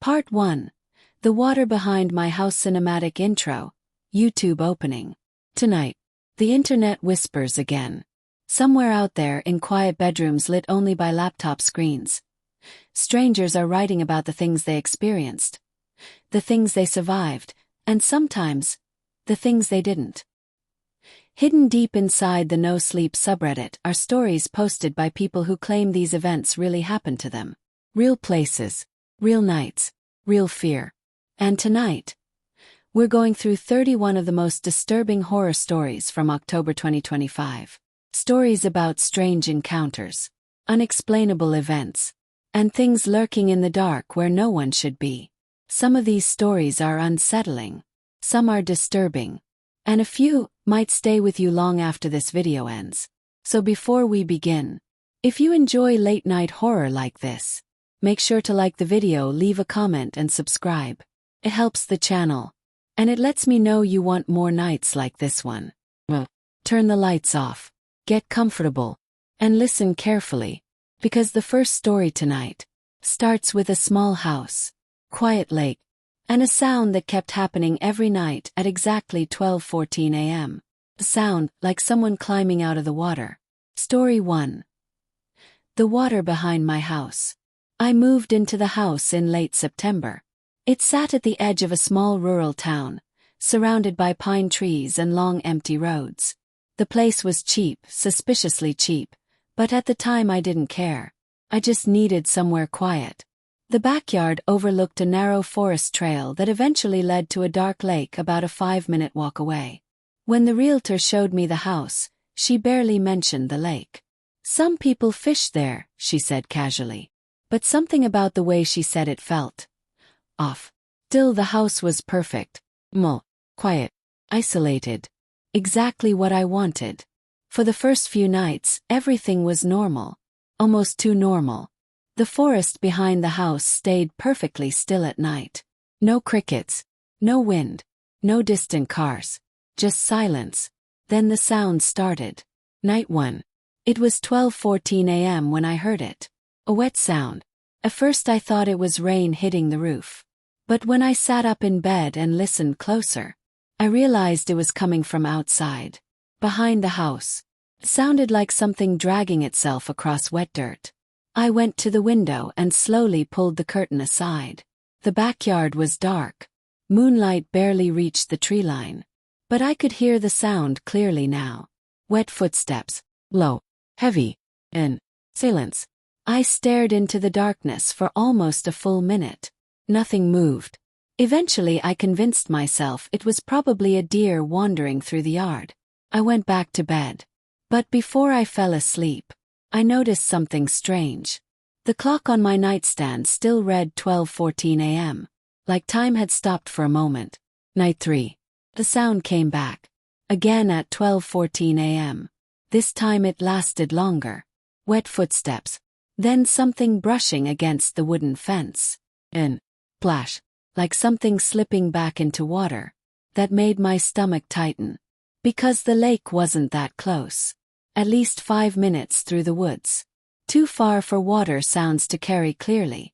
Part 1. The Water Behind My House Cinematic Intro, YouTube Opening. Tonight, the internet whispers again. Somewhere out there in quiet bedrooms lit only by laptop screens, strangers are writing about the things they experienced, the things they survived, and sometimes, the things they didn't. Hidden deep inside the NoSleep subreddit are stories posted by people who claim these events really happened to them. Real places, real nights, real fear. And tonight, we're going through 31 of the most disturbing horror stories from October 2025. Stories about strange encounters, unexplainable events, and things lurking in the dark where no one should be. Some of these stories are unsettling, some are disturbing, and a few might stay with you long after this video ends. So before we begin, if you enjoy late-night horror like this, make sure to like the video, leave a comment and subscribe. It helps the channel, and it lets me know you want more nights like this one. Well, turn the lights off, get comfortable, and listen carefully, because the first story tonight starts with a small house, quiet lake, and a sound that kept happening every night at exactly 12:14 a.m. A sound like someone climbing out of the water. Story 1. The Water Behind My House. I moved into the house in late September. It sat at the edge of a small rural town, surrounded by pine trees and long empty roads. The place was cheap, suspiciously cheap, but at the time I didn't care. I just needed somewhere quiet. The backyard overlooked a narrow forest trail that eventually led to a dark lake about a 5-minute walk away. When the realtor showed me the house, she barely mentioned the lake. Some people fish there, she said casually. But something about the way she said it felt off. Still, the house was perfect. Quiet. Isolated. Exactly what I wanted. For the first few nights, everything was normal. Almost too normal. The forest behind the house stayed perfectly still at night. No crickets. No wind. No distant cars. Just silence. Then the sound started. Night 1. It was 12:14 a.m. when I heard it. A wet sound. At first I thought it was rain hitting the roof. But when I sat up in bed and listened closer, I realized it was coming from outside. Behind the house. It sounded like something dragging itself across wet dirt. I went to the window and slowly pulled the curtain aside. The backyard was dark. Moonlight barely reached the tree line. But I could hear the sound clearly now. Wet footsteps. Low. Heavy. And silence. I stared into the darkness for almost a full minute. Nothing moved. Eventually I convinced myself it was probably a deer wandering through the yard. I went back to bed. But before I fell asleep, I noticed something strange. The clock on my nightstand still read 12:14 a.m., like time had stopped for a moment. Night 3. The sound came back. Again at 12:14 a.m. This time it lasted longer. Wet footsteps. Then something brushing against the wooden fence. And splash, like something slipping back into water. That made my stomach tighten. Because the lake wasn't that close. At least 5 minutes through the woods. Too far for water sounds to carry clearly.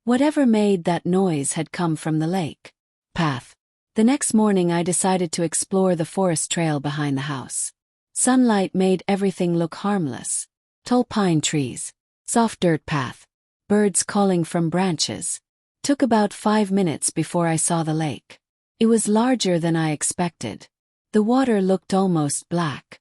Whatever made that noise had come from the lake path. The next morning I decided to explore the forest trail behind the house. Sunlight made everything look harmless. Tall pine trees. Soft dirt path. Birds calling from branches. Took about 5 minutes before I saw the lake. It was larger than I expected. The water looked almost black.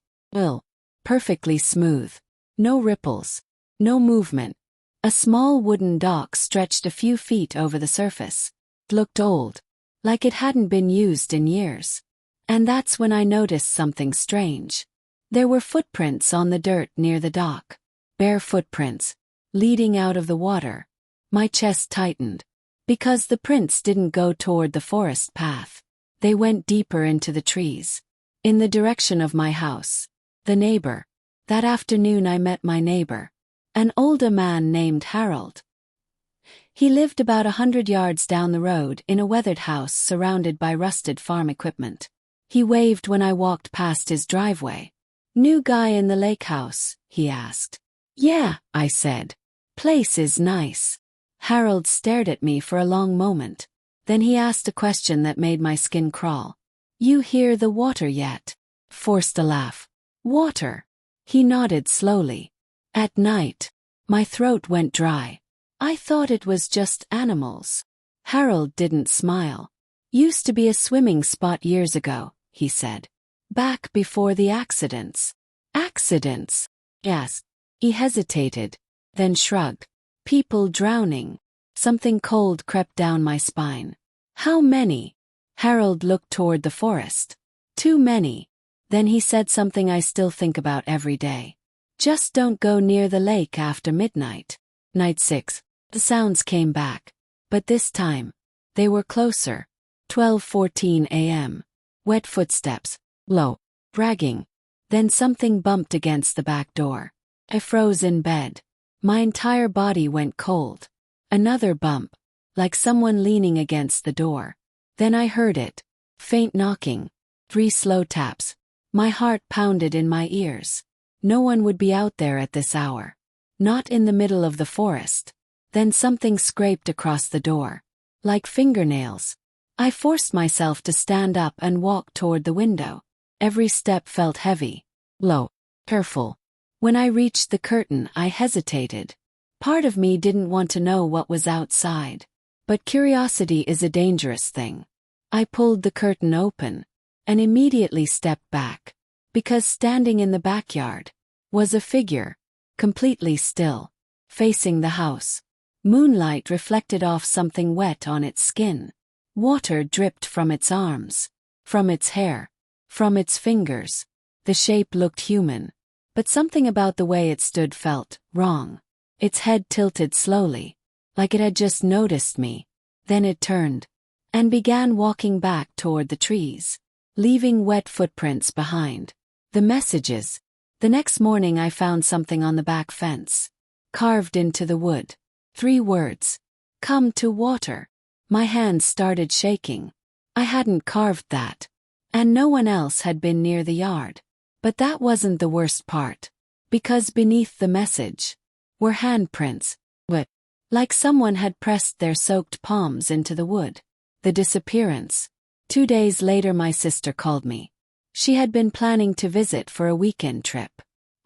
Perfectly smooth. No ripples. No movement. A small wooden dock stretched a few feet over the surface. It looked old. Like it hadn't been used in years. And that's when I noticed something strange. There were footprints on the dirt near the dock. Bare footprints. Leading out of the water. My chest tightened. Because the prints didn't go toward the forest path. They went deeper into the trees. In the direction of my house. The neighbor. That afternoon I met my neighbor. An older man named Harold. He lived about 100 yards down the road in a weathered house surrounded by rusted farm equipment. He waved when I walked past his driveway. "New guy in the lake house?" he asked. "Yeah," I said. "Place is nice." Harold stared at me for a long moment. Then he asked a question that made my skin crawl. You hear the water yet? Forced a laugh. Water? He nodded slowly. At night. My throat went dry. I thought it was just animals. Harold didn't smile. Used to be a swimming spot years ago, he said. Back before the accidents. Accidents? Yes. He hesitated, then shrugged. People drowning. Something cold crept down my spine. How many? Harold looked toward the forest. Too many. Then he said something I still think about every day. Just don't go near the lake after midnight. Night 6. The sounds came back. But this time, they were closer. 12:14 a.m. Wet footsteps. Low. Bragging. Then something bumped against the back door. I froze in bed. My entire body went cold. Another bump. Like someone leaning against the door. Then I heard it. Faint knocking. 3 slow taps. My heart pounded in my ears. No one would be out there at this hour. Not in the middle of the forest. Then something scraped across the door. Like fingernails. I forced myself to stand up and walk toward the window. Every step felt heavy. Low. Careful. When I reached the curtain, I hesitated. Part of me didn't want to know what was outside. But curiosity is a dangerous thing. I pulled the curtain open. And immediately stepped back. Because standing in the backyard was a figure. Completely still. Facing the house. Moonlight reflected off something wet on its skin. Water dripped from its arms. From its hair. From its fingers. The shape looked human. But something about the way it stood felt wrong. Its head tilted slowly. Like it had just noticed me. Then it turned. And began walking back toward the trees. Leaving wet footprints behind. The messages. The next morning I found something on the back fence. Carved into the wood. 3 words. Come to water. My hands started shaking. I hadn't carved that. And no one else had been near the yard. But that wasn't the worst part. Because beneath the message were handprints. But like someone had pressed their soaked palms into the wood. The disappearance. 2 days later my sister called me. She had been planning to visit for a weekend trip.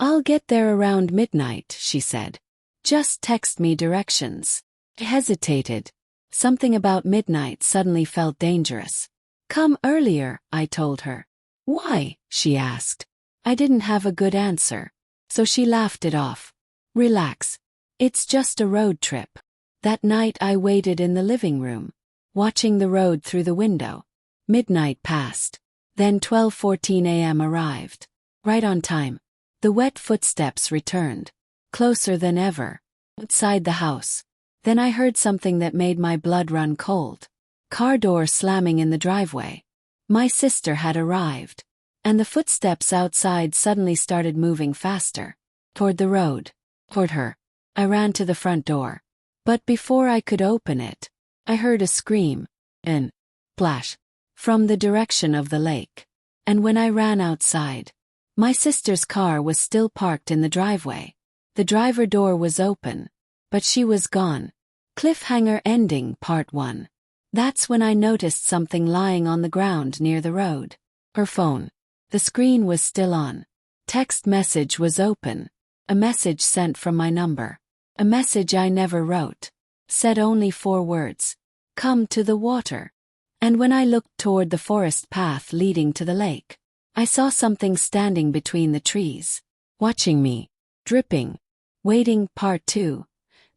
I'll get there around midnight, she said. Just text me directions. I hesitated. Something about midnight suddenly felt dangerous. Come earlier, I told her. Why? She asked. I didn't have a good answer. So she laughed it off. Relax. It's just a road trip. That night I waited in the living room. Watching the road through the window. Midnight passed. Then 12:14 a.m. arrived. Right on time. The wet footsteps returned. Closer than ever. Outside the house. Then I heard something that made my blood run cold. Car door slamming in the driveway. My sister had arrived. And the footsteps outside suddenly started moving faster. Toward the road. Toward her. I ran to the front door. But before I could open it, I heard a scream. And splash. From the direction of the lake. And when I ran outside, my sister's car was still parked in the driveway. The driver door was open. But she was gone. Cliffhanger ending part 1. That's when I noticed something lying on the ground near the road. Her phone. The screen was still on. Text message was open. A message sent from my number. A message I never wrote. Said only 4 words. Come to the water. And when I looked toward the forest path leading to the lake, I saw something standing between the trees. Watching me. Dripping. Waiting part 2.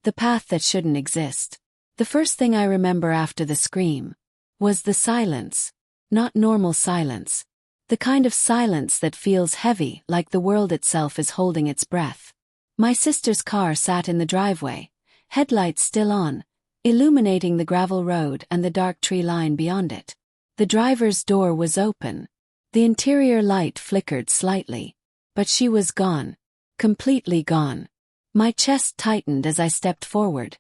The path that shouldn't exist. The first thing I remember after the scream was the silence. Not normal silence. The kind of silence that feels heavy, like the world itself is holding its breath. My sister's car sat in the driveway, headlights still on, illuminating the gravel road and the dark tree line beyond it. The driver's door was open. The interior light flickered slightly. But she was gone. Completely gone. My chest tightened as I stepped forward,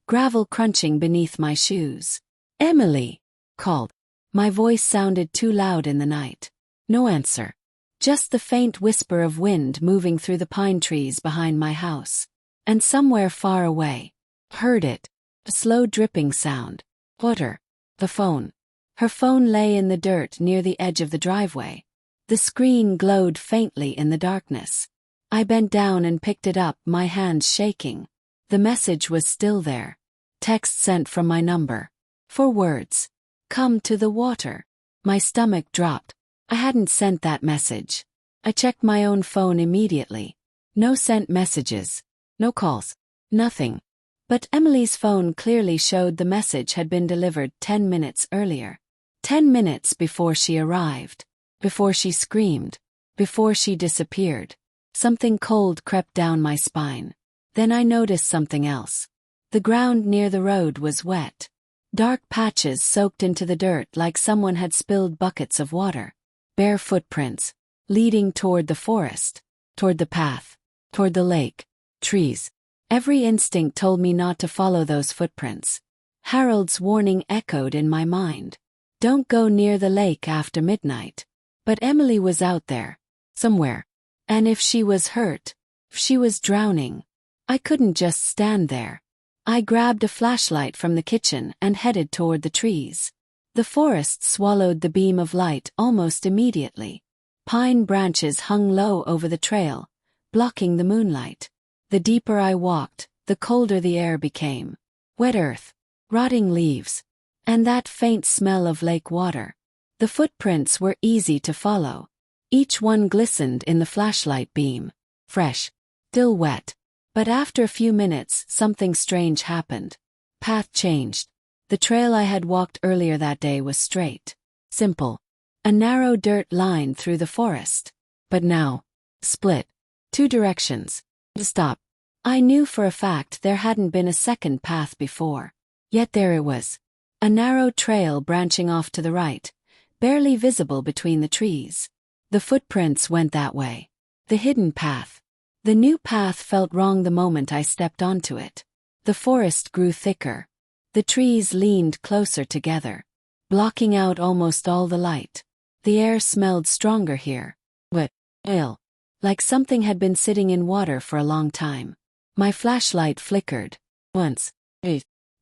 gravel crunching beneath my shoes. Emily! Called. My voice sounded too loud in the night. No answer. Just the faint whisper of wind moving through the pine trees behind my house. And somewhere far away. Heard it. A slow dripping sound. Water. The phone. Her phone lay in the dirt near the edge of the driveway. The screen glowed faintly in the darkness. I bent down and picked it up, my hands shaking. The message was still there. Text sent from my number. 4 words. Come to the water. My stomach dropped. I hadn't sent that message. I checked my own phone immediately. No sent messages. No calls. Nothing. But Emily's phone clearly showed the message had been delivered 10 minutes earlier. 10 minutes before she arrived. Before she screamed. Before she disappeared. Something cold crept down my spine. Then I noticed something else. The ground near the road was wet. Dark patches soaked into the dirt like someone had spilled buckets of water. Bare footprints, leading toward the forest, toward the path, toward the lake, trees. Every instinct told me not to follow those footprints. Harold's warning echoed in my mind. Don't go near the lake after midnight. But Emily was out there, somewhere. And if she was hurt, if she was drowning, I couldn't just stand there. I grabbed a flashlight from the kitchen and headed toward the trees. The forest swallowed the beam of light almost immediately. Pine branches hung low over the trail, blocking the moonlight. The deeper I walked, the colder the air became. Wet earth, rotting leaves, and that faint smell of lake water. The footprints were easy to follow. Each one glistened in the flashlight beam. Fresh, still wet. But after a few minutes, something strange happened. Path changed. The trail I had walked earlier that day was straight. Simple. A narrow dirt line through the forest. But now, split. 2 directions. Stop. I knew for a fact there hadn't been a second path before. Yet there it was. A narrow trail branching off to the right, barely visible between the trees. The footprints went that way. The hidden path. The new path felt wrong the moment I stepped onto it. The forest grew thicker. The trees leaned closer together, blocking out almost all the light. The air smelled stronger here. Wet, ill. Like something had been sitting in water for a long time. My flashlight flickered. Once.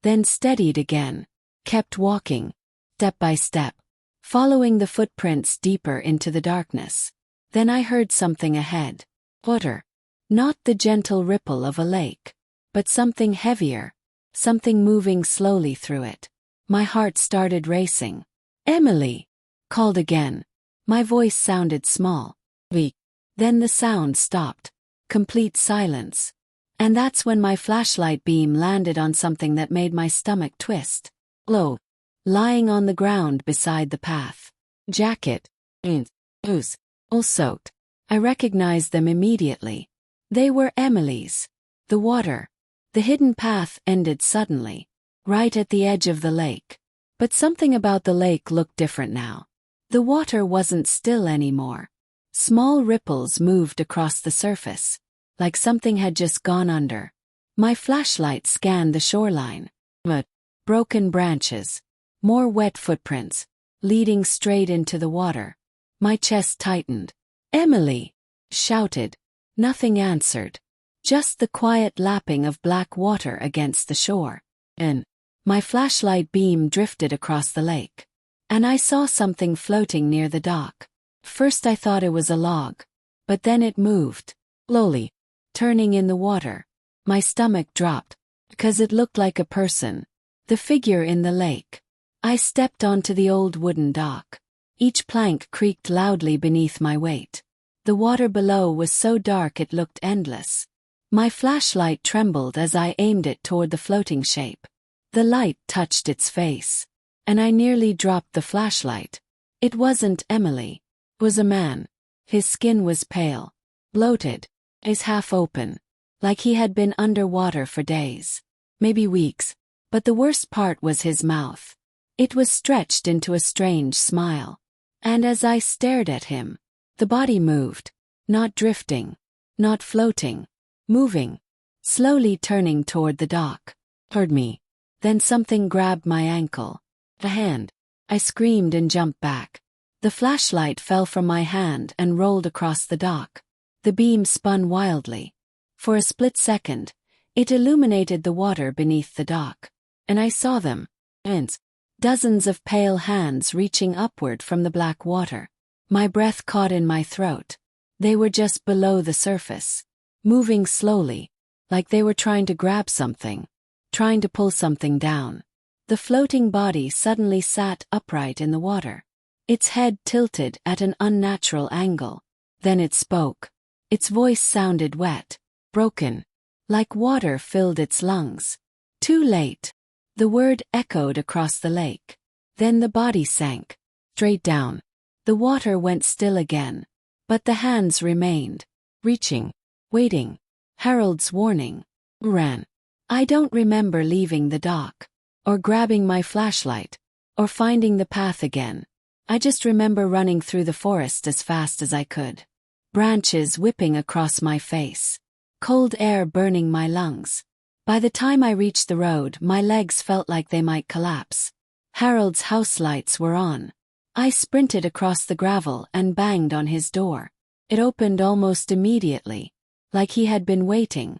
Then steadied again. Kept walking. Step by step. Following the footprints deeper into the darkness. Then I heard something ahead. Water. Not the gentle ripple of a lake. But something heavier. Something moving slowly through it. My heart started racing. Emily! Called again. My voice sounded small. Weak. Then the sound stopped. Complete silence. And that's when my flashlight beam landed on something that made my stomach twist. Low. Lying on the ground beside the path. Jacket. Ooze. All soaked. I recognized them immediately. They were Emily's. The water. The hidden path ended suddenly. Right at the edge of the lake. But something about the lake looked different now. The water wasn't still anymore. Small ripples moved across the surface. Like something had just gone under. My flashlight scanned the shoreline. Mud. Broken branches. More wet footprints. Leading straight into the water. My chest tightened. Emily! Shouted. Nothing answered. Just the quiet lapping of black water against the shore. And my flashlight beam drifted across the lake. And I saw something floating near the dock. First I thought it was a log. But then it moved. Slowly. Turning in the water. My stomach dropped. Because it looked like a person. The figure in the lake. I stepped onto the old wooden dock. Each plank creaked loudly beneath my weight. The water below was so dark it looked endless. My flashlight trembled as I aimed it toward the floating shape. The light touched its face. And I nearly dropped the flashlight. It wasn't Emily. It was a man. His skin was pale. Bloated. Eyes half open. Like he had been underwater for days. Maybe weeks. But the worst part was his mouth. It was stretched into a strange smile. And as I stared at him, the body moved. Not drifting. Not floating. Moving. Slowly turning toward the dock. Toward me. Then something grabbed my ankle. A hand. I screamed and jumped back. The flashlight fell from my hand and rolled across the dock. The beam spun wildly. For a split second, it illuminated the water beneath the dock. And I saw them. And dozens of pale hands reaching upward from the black water. My breath caught in my throat. They were just below the surface, moving slowly, like they were trying to grab something, trying to pull something down. The floating body suddenly sat upright in the water, its head tilted at an unnatural angle. Then it spoke. Its voice sounded wet, broken, like water filled its lungs. Too late. The word echoed across the lake. Then the body sank, straight down. The water went still again. But the hands remained, reaching, waiting. Harold's warning. Ran. I don't remember leaving the dock, or grabbing my flashlight, or finding the path again. I just remember running through the forest as fast as I could. Branches whipping across my face. Cold air burning my lungs. By the time I reached the road, my legs felt like they might collapse. Harold's house lights were on. I sprinted across the gravel and banged on his door. It opened almost immediately, like he had been waiting.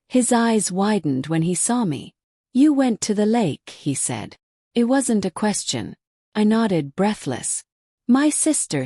His eyes widened when he saw me. "You went to the lake," he said. It wasn't a question. I nodded, breathless. "My sister,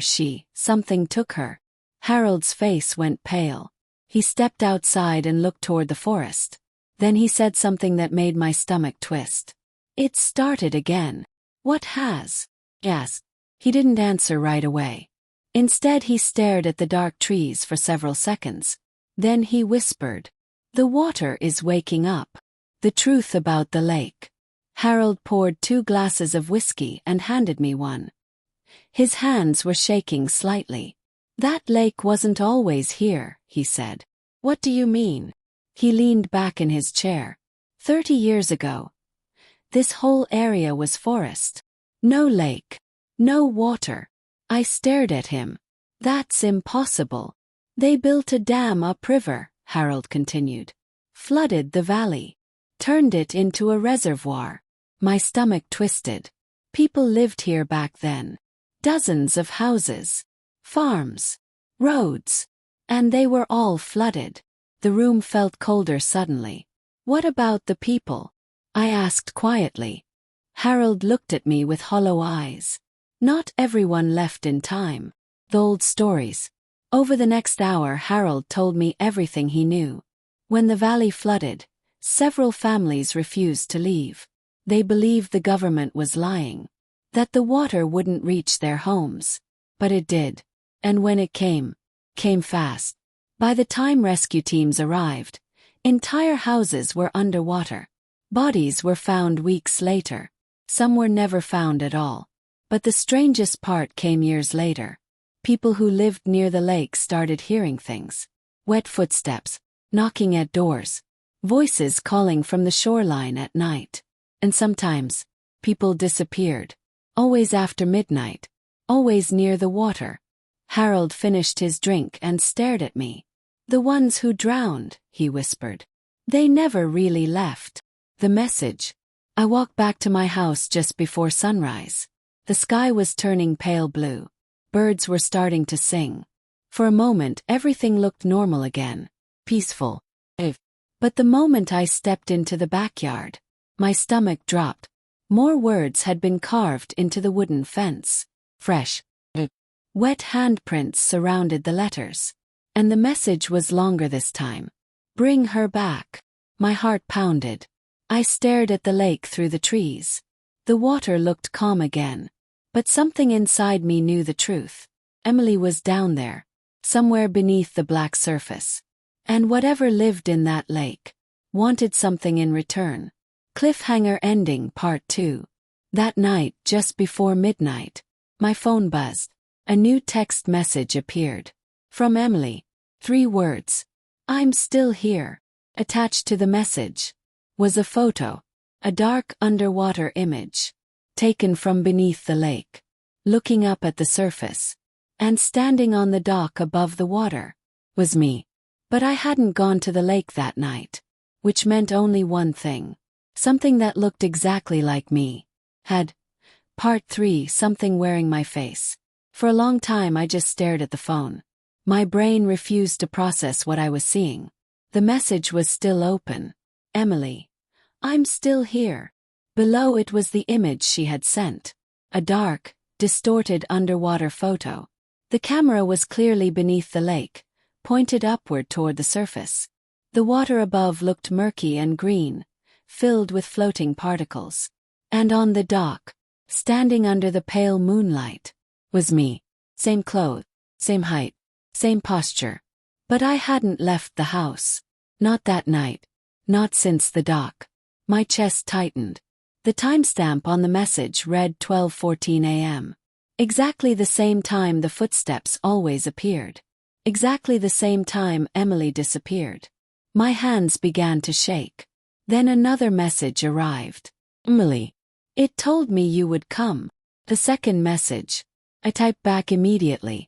something took her." Harold's face went pale. He stepped outside and looked toward the forest. Then he said something that made my stomach twist. "It started again." "What has?" asked. He didn't answer right away. Instead, he stared at the dark trees for several seconds. Then he whispered, "The water is waking up. The truth about the lake." Harold poured 2 glasses of whiskey and handed me one. His hands were shaking slightly. "That lake wasn't always here," he said. "What do you mean?" He leaned back in his chair. 30 years ago, this whole area was forest. No lake. No water. I stared at him. "That's impossible. They built a dam upriver," Harold continued. "Flooded the valley. Turned it into a reservoir." My stomach twisted. People lived here back then. Dozens of houses. Farms. Roads. And they were all flooded. The room felt colder suddenly. "What about the people?" I asked quietly. Harold looked at me with hollow eyes. "Not everyone left in time." The old stories. Over the next hour, Harold told me everything he knew. When the valley flooded, several families refused to leave. They believed the government was lying, that the water wouldn't reach their homes. But it did. And when it came fast. By the time rescue teams arrived, entire houses were underwater. Bodies were found weeks later. Some were never found at all. But the strangest part came years later. People who lived near the lake started hearing things. Wet footsteps, knocking at doors, voices calling from the shoreline at night. And sometimes, people disappeared. Always after midnight. Always near the water. Harold finished his drink and stared at me. "The ones who drowned," he whispered. "They never really left." The message. I walked back to my house just before sunrise. The sky was turning pale blue. Birds were starting to sing. For a moment, everything looked normal again. Peaceful. But the moment I stepped into the backyard, my stomach dropped. More words had been carved into the wooden fence. Fresh, wet handprints surrounded the letters. And the message was longer this time. "Bring her back." My heart pounded. I stared at the lake through the trees. The water looked calm again. But something inside me knew the truth. Emily was down there, somewhere beneath the black surface. And whatever lived in that lake wanted something in return. Cliffhanger ending part 2. That night, just before midnight, my phone buzzed. A new text message appeared. From Emily. 3 words. "I'm still here." Attached to the message was a photo. A dark underwater image. Taken from beneath the lake. Looking up at the surface. And standing on the dock above the water. Was me. But I hadn't gone to the lake that night. Which meant only one thing. Something that looked exactly like me. Had. Part 3. Something wearing my face. For a long time I just stared at the phone. My brain refused to process what I was seeing. The message was still open. "Emily. I'm still here." Below it was the image she had sent. A dark, distorted underwater photo. The camera was clearly beneath the lake, pointed upward toward the surface. The water above looked murky and green, filled with floating particles. And on the dock, standing under the pale moonlight, was me. Same clothes, same height, same posture. But I hadn't left the house. Not that night. Not since the dock. My chest tightened. The timestamp on the message read 12:14 a.m. Exactly the same time the footsteps always appeared. Exactly the same time Emily disappeared. My hands began to shake. Then another message arrived. Emily. It told me you would come. The second message. I typed back immediately.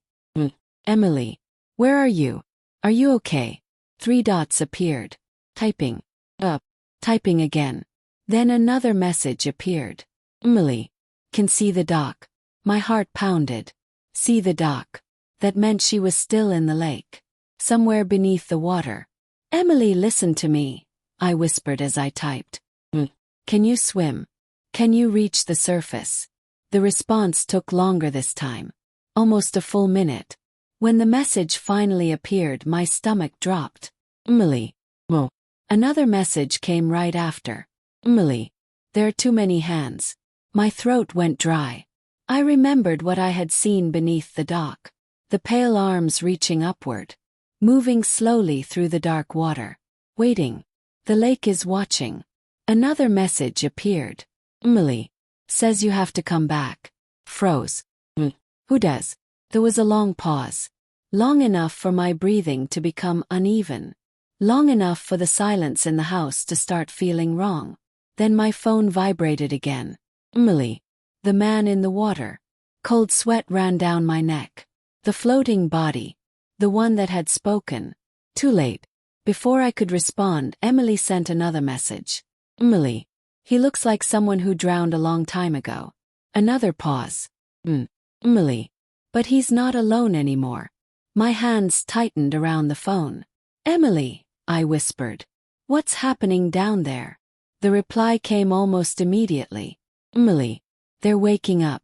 Emily. Where are you? Are you okay? 3 dots appeared. Typing. Up. Typing again. Then another message appeared. Emily. Can see the dock. My heart pounded. See the dock. That meant she was still in the lake. Somewhere beneath the water. Emily, listen to me, I whispered as I typed. Can you swim? Can you reach the surface? The response took longer this time. Almost a full minute. When the message finally appeared, my stomach dropped. Emily. Whoa. Another message came right after. Emily. There are too many hands. My throat went dry. I remembered what I had seen beneath the dock. The pale arms reaching upward. Moving slowly through the dark water. Waiting. The lake is watching. Another message appeared. Emily. Says you have to come back. Froze. Who does? There was a long pause. Long enough for my breathing to become uneven. Long enough for the silence in the house to start feeling wrong. Then my phone vibrated again. Emily. The man in the water. Cold sweat ran down my neck. The floating body. The one that had spoken. Too late. Before I could respond, Emily sent another message. Emily. He looks like someone who drowned a long time ago. Another pause. Emily. But he's not alone anymore. My hands tightened around the phone. Emily, I whispered. What's happening down there? The reply came almost immediately. Emily. They're waking up.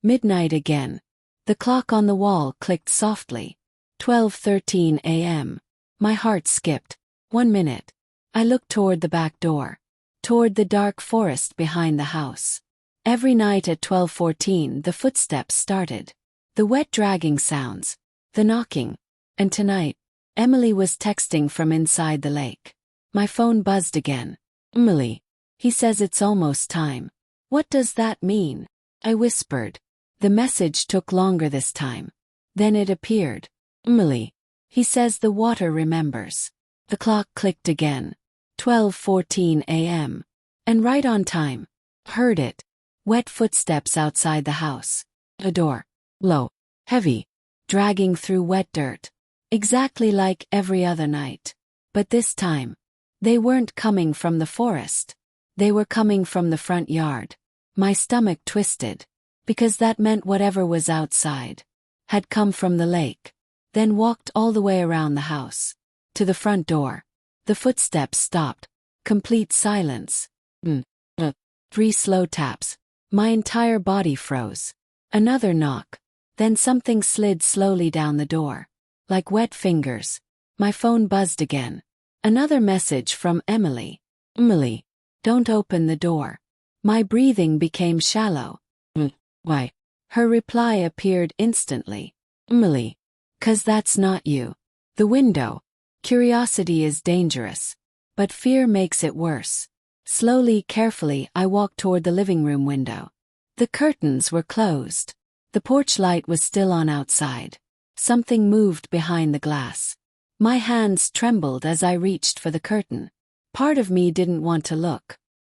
Midnight again. The clock on the wall clicked softly. 12:13 a.m. My heart skipped. 1 minute. I looked toward the back door. Toward the dark forest behind the house. Every night at 12:14 the footsteps started. The wet dragging sounds. The knocking. And tonight, Emily was texting from inside the lake. My phone buzzed again. Emily. He says it's almost time. What does that mean? I whispered. The message took longer this time. Then it appeared. Emily. He says the water remembers. The clock clicked again. 12:14 a.m. And right on time. Heard it. Wet footsteps outside the house. A door. Low. Heavy. Dragging through wet dirt. Exactly like every other night. But this time, they weren't coming from the forest. They were coming from the front yard. My stomach twisted. Because that meant whatever was outside had come from the lake. Then walked all the way around the house. To the front door. The footsteps stopped. Complete silence. 3 slow taps. My entire body froze. Another knock. Then something slid slowly down the door. Like wet fingers. My phone buzzed again. Another message from Emily. Emily. Don't open the door. My breathing became shallow. Why? Her reply appeared instantly. Emily. 'Cause that's not you. The window. Curiosity is dangerous. But fear makes it worse. Slowly, carefully, I walked toward the living room window. The curtains were closed. The porch light was still on outside. Something moved behind the glass. My hands trembled as I reached for the curtain. Part of me didn't want to look.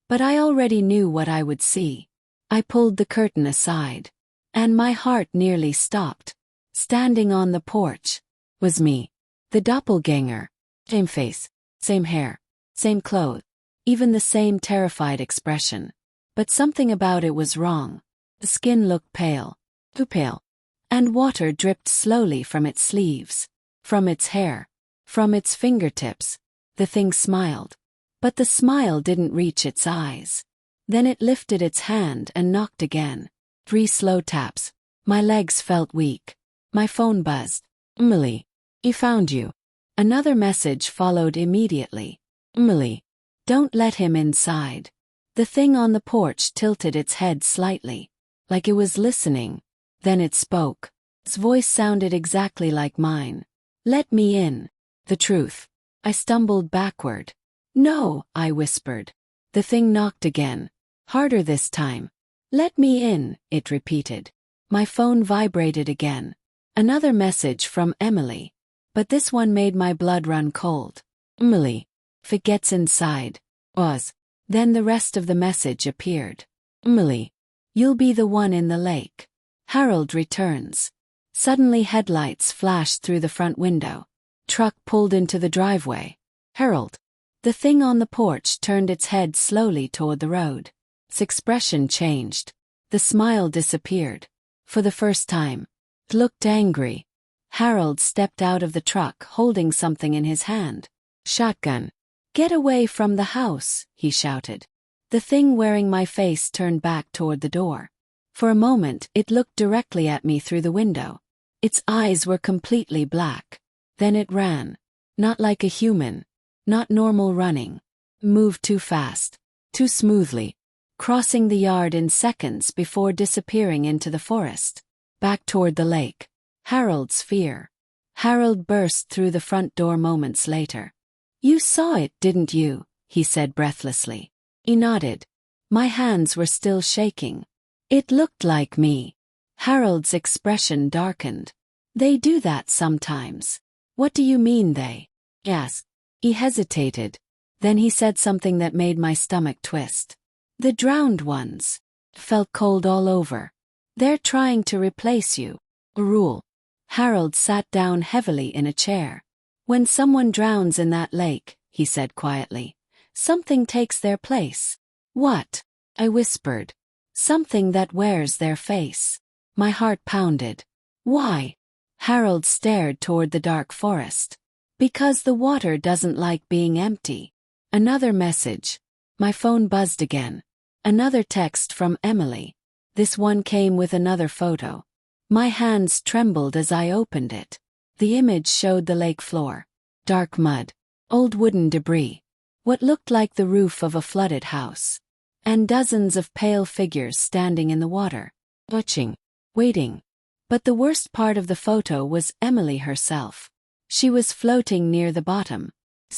But I already knew what I would see. I pulled the curtain aside. And my heart nearly stopped. Standing on the porch was me. The doppelganger. Same face. Same hair. Same clothes. Even the same terrified expression. But something about it was wrong. The skin looked pale. Too pale. And water dripped slowly from its sleeves. From its hair. From its fingertips. The thing smiled. But the smile didn't reach its eyes. Then it lifted its hand and knocked again. 3 slow taps. My legs felt weak. My phone buzzed. Emily. He found you. Another message followed immediately. Emily. Don't let him inside. The thing on the porch tilted its head slightly, like it was listening. Then it spoke. Its voice sounded exactly like mine. Let me in. The truth. I stumbled backward. No, I whispered. The thing knocked again. Harder this time. Let me in, it repeated. My phone vibrated again. Another message from Emily. But this one made my blood run cold. Emily. If it gets inside. Was. Then the rest of the message appeared. Emily. You'll be the one in the lake. Harold returns. Suddenly headlights flashed through the front window. Truck pulled into the driveway. Harold. The thing on the porch turned its head slowly toward the road. Its expression changed. The smile disappeared. For the first time. It looked angry. Harold stepped out of the truck holding something in his hand. Shotgun. Get away from the house, he shouted. The thing wearing my face turned back toward the door. For a moment it looked directly at me through the window. Its eyes were completely black. Then it ran. Not like a human. Not normal running. Moved too fast. Too smoothly. Crossing the yard in seconds before disappearing into the forest. Back toward the lake. Harold's fear. Harold burst through the front door moments later. You saw it, didn't you? He said breathlessly. He nodded. My hands were still shaking. It looked like me. Harold's expression darkened. They do that sometimes. What do you mean they? Yes. He hesitated. Then he said something that made my stomach twist. The drowned ones. Felt cold all over. They're trying to replace you. A rule. Harold sat down heavily in a chair. When someone drowns in that lake, he said quietly, something takes their place. What? I whispered. Something that wears their face. My heart pounded. Why? Harold stared toward the dark forest. Because the water doesn't like being empty. Another message. My phone buzzed again. Another text from Emily. This one came with another photo. My hands trembled as I opened it. The image showed the lake floor. Dark mud. Old wooden debris. What looked like the roof of a flooded house. And dozens of pale figures standing in the water. Watching. Waiting. But the worst part of the photo was Emily herself. She was floating near the bottom.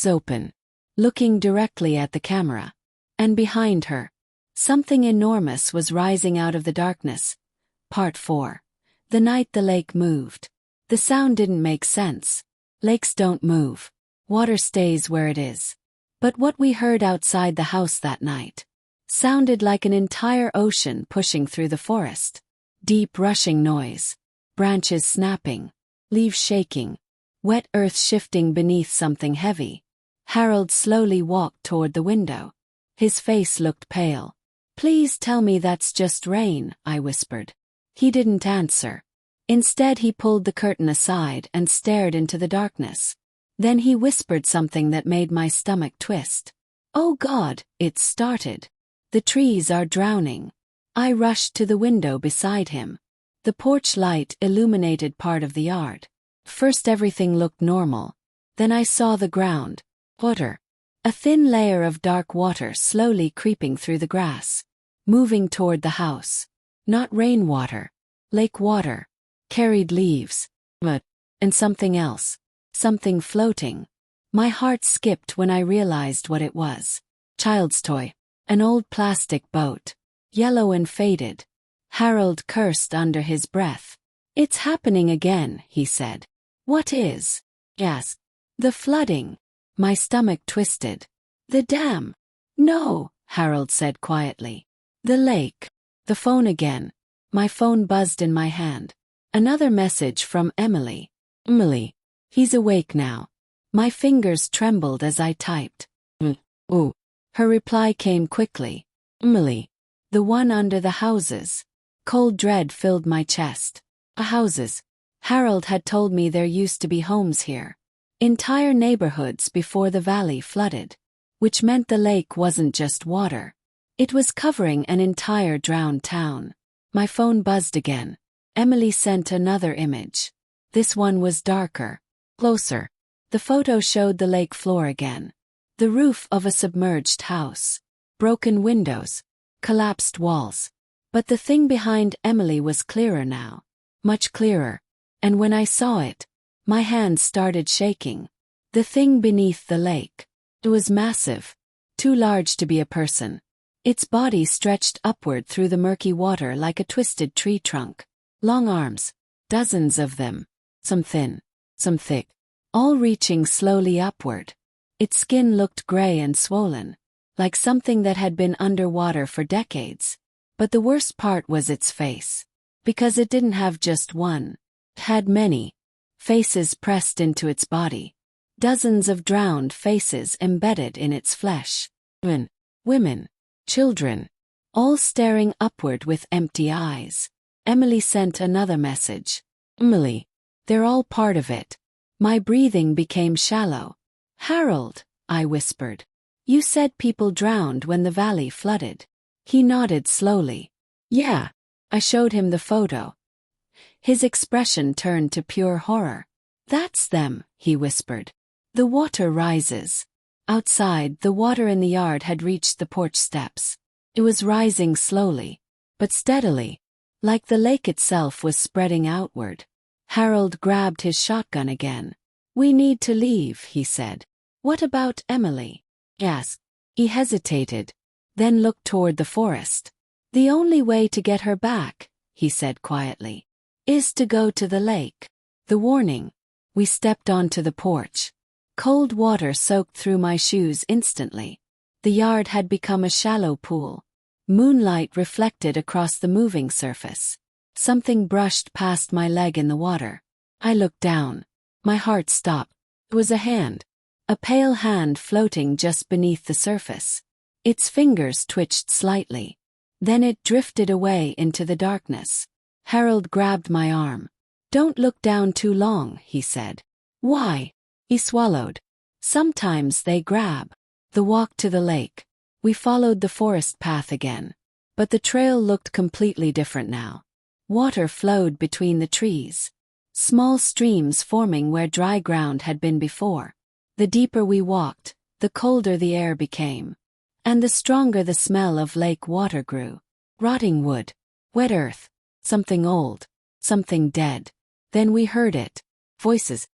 Open. Looking directly at the camera. And behind her. Something enormous was rising out of the darkness. Part 4. The night the lake moved. The sound didn't make sense. Lakes don't move. Water stays where it is. But what we heard outside the house that night sounded like an entire ocean pushing through the forest. Deep rushing noise. Branches snapping. Leaves shaking. Wet earth shifting beneath something heavy. Harold slowly walked toward the window. His face looked pale. Please tell me that's just rain, I whispered. He didn't answer. Instead he pulled the curtain aside and stared into the darkness. Then he whispered something that made my stomach twist. Oh God, it started. The trees are drowning. I rushed to the window beside him. The porch light illuminated part of the yard. First everything looked normal. Then I saw the ground. Water. A thin layer of dark water slowly creeping through the grass. Moving toward the house. Not rainwater. Lake water. Carried leaves. Mud. And something else. Something floating. My heart skipped when I realized what it was. Child's toy. An old plastic boat. Yellow and faded. Harold cursed under his breath. It's happening again, he said. What is? Yes. The flooding. My stomach twisted. The dam. No, Harold said quietly. The lake. The phone again. My phone buzzed in my hand. Another message from Emily. Emily. He's awake now. My fingers trembled as I typed. Ooh. Her reply came quickly. Emily. The one under the houses. Cold dread filled my chest. Houses. Harold had told me there used to be homes here. Entire neighborhoods before the valley flooded. Which meant the lake wasn't just water. It was covering an entire drowned town. My phone buzzed again. Emily sent another image. This one was darker. Closer. The photo showed the lake floor again. The roof of a submerged house. Broken windows. Collapsed walls. But the thing behind Emily was clearer now. Much clearer. And when I saw it, my hands started shaking. The thing beneath the lake. It was massive. Too large to be a person. Its body stretched upward through the murky water like a twisted tree trunk. Long arms. Dozens of them. Some thin. Some thick. All reaching slowly upward. Its skin looked gray and swollen. Like something that had been underwater for decades. But the worst part was its face. Because it didn't have just one. It had many. Faces pressed into its body. Dozens of drowned faces embedded in its flesh. Men, women, children. All staring upward with empty eyes. Emily sent another message. Emily. They're all part of it. My breathing became shallow. Harold, I whispered. You said people drowned when the valley flooded. He nodded slowly. Yeah. I showed him the photo. His expression turned to pure horror. That's them, he whispered. The water rises. Outside, the water in the yard had reached the porch steps. It was rising slowly, but steadily, like the lake itself was spreading outward. Harold grabbed his shotgun again. We need to leave, he said. What about Emily? Asked. He hesitated, then looked toward the forest. The only way to get her back, he said quietly, is to go to the lake. The warning. We stepped onto the porch. Cold water soaked through my shoes instantly. The yard had become a shallow pool. Moonlight reflected across the moving surface. Something brushed past my leg in the water. I looked down. My heart stopped. It was a hand. A pale hand floating just beneath the surface. Its fingers twitched slightly. Then it drifted away into the darkness. Harold grabbed my arm. Don't look down too long, he said. Why? He swallowed. Sometimes they grab. The walk to the lake. We followed the forest path again. But the trail looked completely different now. Water flowed between the trees. Small streams forming where dry ground had been before. The deeper we walked, the colder the air became. And the stronger the smell of lake water grew. Rotting wood. Wet earth. Something old. Something dead. Then we heard it. Voices.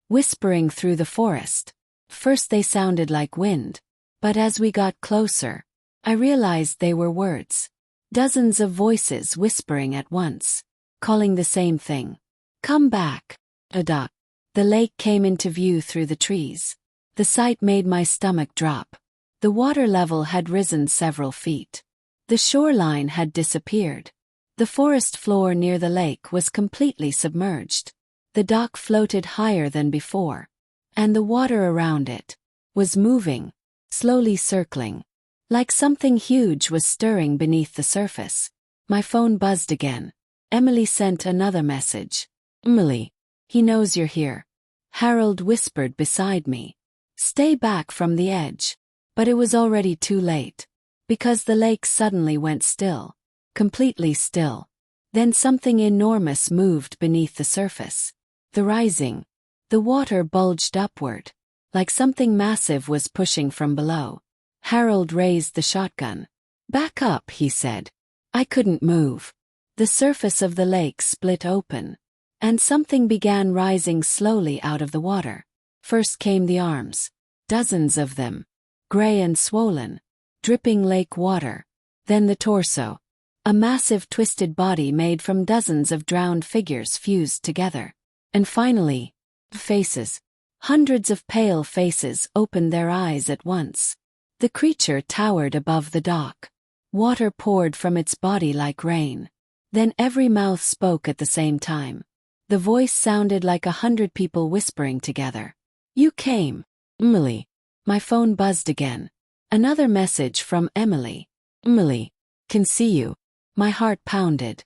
Whispering through the forest. First they sounded like wind. But as we got closer, I realized they were words. Dozens of voices whispering at once. Calling the same thing. Come back. The lake came into view through the trees. The sight made my stomach drop. The water level had risen several feet. The shoreline had disappeared. The forest floor near the lake was completely submerged. The dock floated higher than before. And the water around it was moving, slowly circling. Like something huge was stirring beneath the surface. My phone buzzed again. Emily sent another message. Emily. He knows you're here. Harold whispered beside me. Stay back from the edge. But it was already too late. Because the lake suddenly went still. Completely still. Then something enormous moved beneath the surface. The rising. The water bulged upward. Like something massive was pushing from below. Harold raised the shotgun. Back up, he said. I couldn't move. The surface of the lake split open. And something began rising slowly out of the water. First came the arms. Dozens of them. Gray and swollen. Dripping lake water. Then the torso. A massive twisted body made from dozens of drowned figures fused together. And finally, faces. Hundreds of pale faces opened their eyes at once. The creature towered above the dock. Water poured from its body like rain. Then every mouth spoke at the same time. The voice sounded like 100 people whispering together. You came. Emily. My phone buzzed again. Another message from Emily. Emily. Can see you. My heart pounded.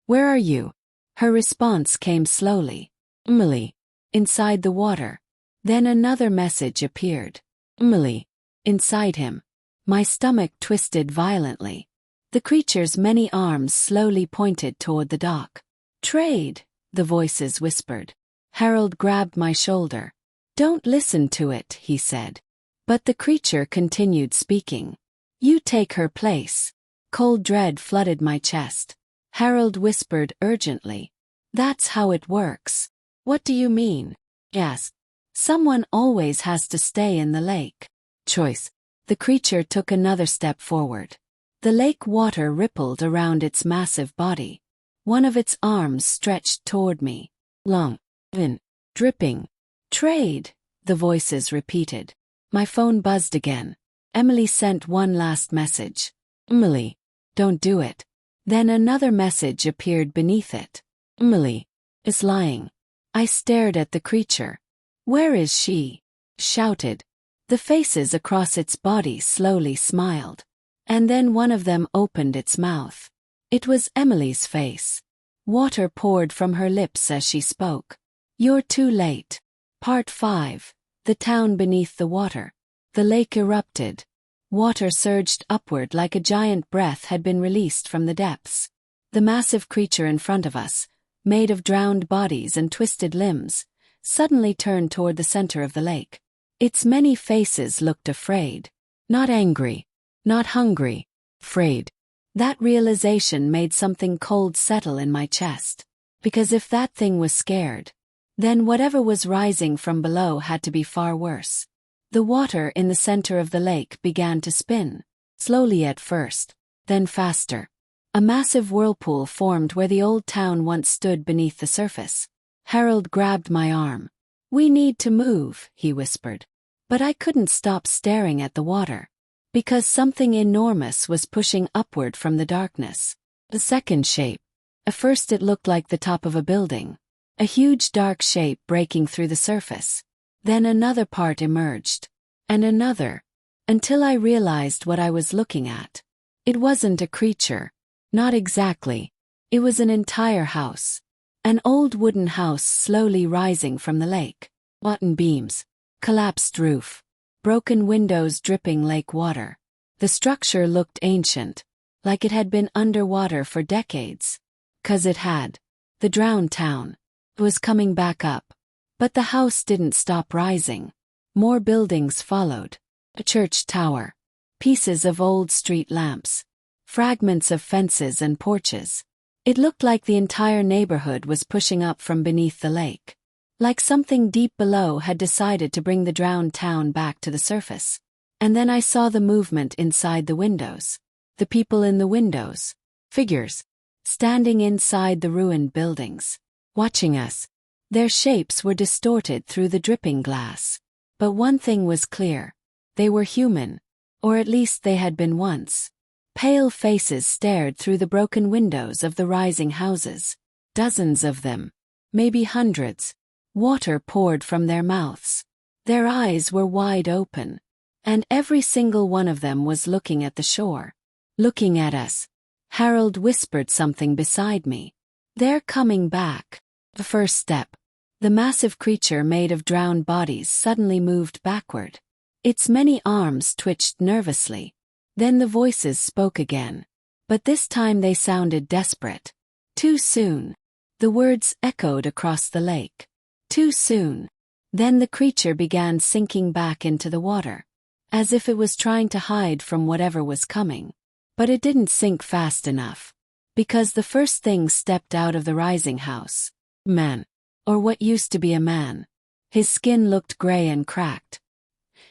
Where are you? Her response came slowly. Emily. Inside the water. Then another message appeared. Emily. Inside him. My stomach twisted violently. The creature's many arms slowly pointed toward the dock. "Trade," the voices whispered. Harold grabbed my shoulder. "Don't listen to it," he said. But the creature continued speaking. "You take her place." Cold dread flooded my chest. Harold whispered urgently. "That's how it works." "What do you mean?" "Yes. Someone always has to stay in the lake." "Choice." The creature took another step forward. The lake water rippled around its massive body. One of its arms stretched toward me. Long, thin, dripping. "Trade," the voices repeated. My phone buzzed again. Emily sent one last message. "Emily, don't do it." Then another message appeared beneath it. "Emily is lying." I stared at the creature. "Where is she?" shouted. The faces across its body slowly smiled. And then one of them opened its mouth. It was Emily's face. Water poured from her lips as she spoke. "You're too late." Part 5. The town beneath the water. The lake erupted. Water surged upward like a giant breath had been released from the depths. The massive creature in front of us, made of drowned bodies and twisted limbs, suddenly turned toward the center of the lake. Its many faces looked afraid. Not angry. Not hungry. Afraid. That realization made something cold settle in my chest. Because if that thing was scared, then whatever was rising from below had to be far worse. The water in the center of the lake began to spin, slowly at first, then faster. A massive whirlpool formed where the old town once stood beneath the surface. Harold grabbed my arm. "We need to move," he whispered. But I couldn't stop staring at the water. Because something enormous was pushing upward from the darkness. The second shape. At first it looked like the top of a building. A huge dark shape breaking through the surface. Then another part emerged. And another. Until I realized what I was looking at. It wasn't a creature. Not exactly. It was an entire house. An old wooden house slowly rising from the lake. Rotten beams. Collapsed roof. Broken windows dripping lake water. The structure looked ancient. Like it had been underwater for decades. 'Cause it had. The drowned town was coming back up. But the house didn't stop rising. More buildings followed. A church tower. Pieces of old street lamps. Fragments of fences and porches. It looked like the entire neighborhood was pushing up from beneath the lake. Like something deep below had decided to bring the drowned town back to the surface. And then I saw the movement inside the windows. The people in the windows. Figures. Standing inside the ruined buildings. Watching us. Their shapes were distorted through the dripping glass. But one thing was clear. They were human. Or at least they had been once. Pale faces stared through the broken windows of the rising houses. Dozens of them. Maybe hundreds. Water poured from their mouths. Their eyes were wide open. And every single one of them was looking at the shore. Looking at us. Harold whispered something beside me. "They're coming back." The first step. The massive creature made of drowned bodies suddenly moved backward. Its many arms twitched nervously. Then the voices spoke again. But this time they sounded desperate. "Too soon." The words echoed across the lake. "Too soon." Then the creature began sinking back into the water. As if it was trying to hide from whatever was coming. But it didn't sink fast enough. Because the first thing stepped out of the rising house. Man. Or what used to be a man. His skin looked gray and cracked.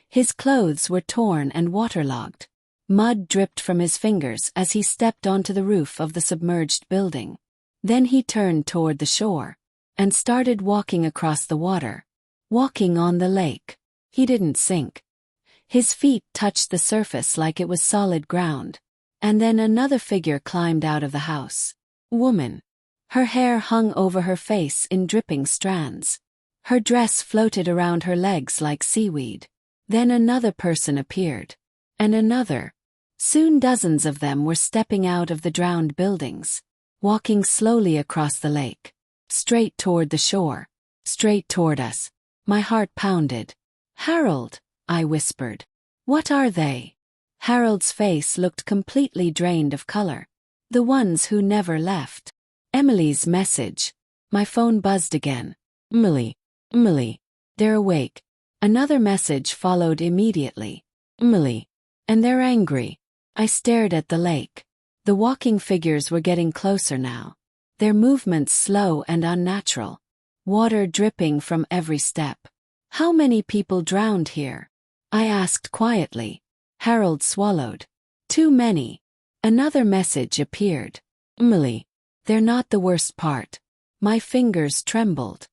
His clothes were torn and waterlogged. Mud dripped from his fingers as he stepped onto the roof of the submerged building. Then he turned toward the shore. And started walking across the water. Walking on the lake. He didn't sink. His feet touched the surface like it was solid ground. And then another figure climbed out of the house. Woman. Her hair hung over her face in dripping strands. Her dress floated around her legs like seaweed. Then another person appeared. And another. Soon dozens of them were stepping out of the drowned buildings. Walking slowly across the lake. Straight toward the shore. Straight toward us. My heart pounded. "Harold," I whispered. "What are they?" Harold's face looked completely drained of color. The ones who never left. Emily's message. My phone buzzed again. Emily. They're awake. Another message followed immediately. Emily. And they're angry. I stared at the lake. The walking figures were getting closer now. Their movements slow and unnatural. Water dripping from every step. How many people drowned here? I asked quietly. Harold swallowed. Too many. Another message appeared. Emily. They're not the worst part. My fingers trembled.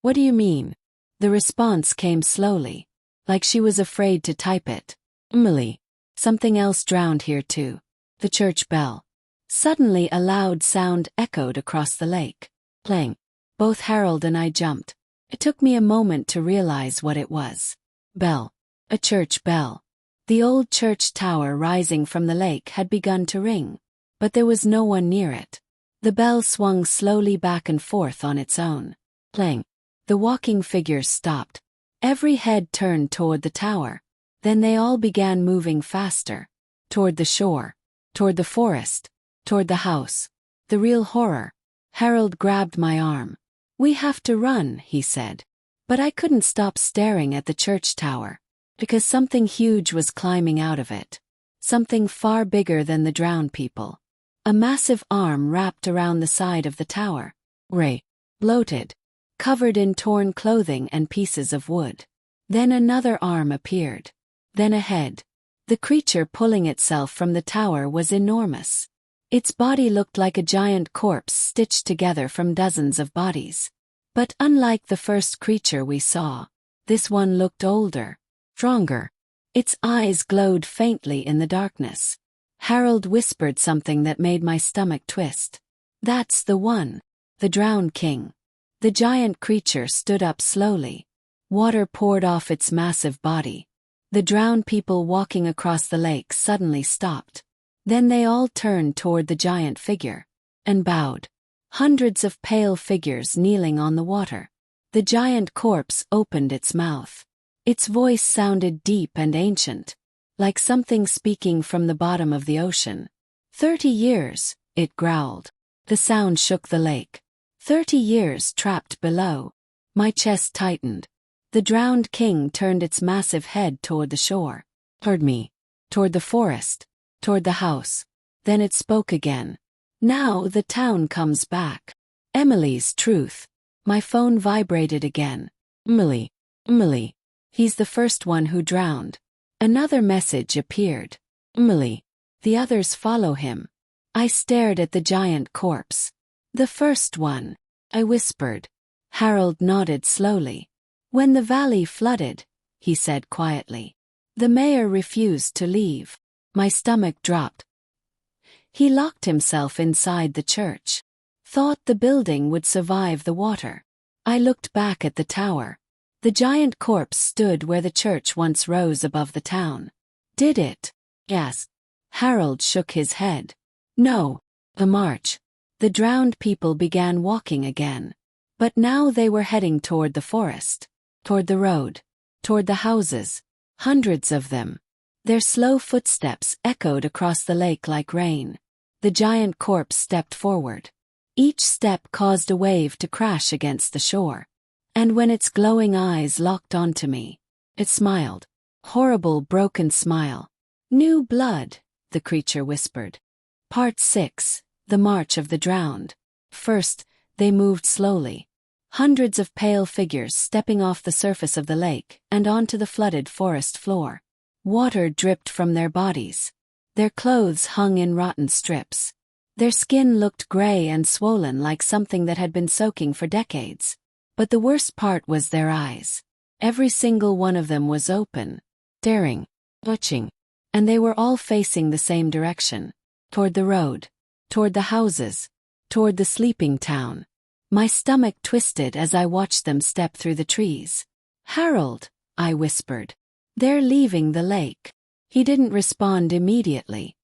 What do you mean? The response came slowly, like she was afraid to type it. Emily. Something else drowned here too. The church bell. Suddenly a loud sound echoed across the lake. Plang. Both Harold and I jumped. It took me a moment to realize what it was. Bell. A church bell. The old church tower rising from the lake had begun to ring, but there was no one near it. The bell swung slowly back and forth on its own. Plang. The walking figures stopped. Every head turned toward the tower. Then they all began moving faster. Toward the shore. Toward the forest. Toward the house. The real horror. Harold grabbed my arm. We have to run, he said. But I couldn't stop staring at the church tower. Because something huge was climbing out of it. Something far bigger than the drowned people. A massive arm wrapped around the side of the tower. Ray. Bloated. Covered in torn clothing and pieces of wood. Then another arm appeared. Then a head. The creature pulling itself from the tower was enormous. Its body looked like a giant corpse stitched together from dozens of bodies. But unlike the first creature we saw, this one looked older, stronger. Its eyes glowed faintly in the darkness. Harold whispered something that made my stomach twist. That's the one. The drowned king. The giant creature stood up slowly. Water poured off its massive body. The drowned people walking across the lake suddenly stopped. Then they all turned toward the giant figure. And bowed. Hundreds of pale figures kneeling on the water. The giant corpse opened its mouth. Its voice sounded deep and ancient. Like something speaking from the bottom of the ocean. 30 years, it growled. The sound shook the lake. 30 years trapped below. My chest tightened. The drowned king turned its massive head toward the shore. Toward me. Toward the forest. Toward the house. Then it spoke again. Now the town comes back. Emily's truth. My phone vibrated again. Emily. He's the first one who drowned. Another message appeared. Emily. The others follow him. I stared at the giant corpse. The first one. I whispered. Harold nodded slowly. When the valley flooded, he said quietly. The mayor refused to leave. My stomach dropped. He locked himself inside the church. Thought the building would survive the water. I looked back at the tower. The giant corpse stood where the church once rose above the town. Did it? Asked. Harold shook his head. No. A march. The drowned people began walking again. But now they were heading toward the forest. Toward the road. Toward the houses. Hundreds of them. Their slow footsteps echoed across the lake like rain. The giant corpse stepped forward. Each step caused a wave to crash against the shore. And when its glowing eyes locked onto me, it smiled. Horrible broken smile. New blood, the creature whispered. Part 6. The March of the Drowned. First, they moved slowly. Hundreds of pale figures stepping off the surface of the lake and onto the flooded forest floor. Water dripped from their bodies. Their clothes hung in rotten strips. Their skin looked gray and swollen like something that had been soaking for decades. But the worst part was their eyes. Every single one of them was open, staring, watching, and they were all facing the same direction. Toward the road. Toward the houses. Toward the sleeping town. My stomach twisted as I watched them step through the trees. Harold, I whispered. They're leaving the lake. He didn't respond immediately.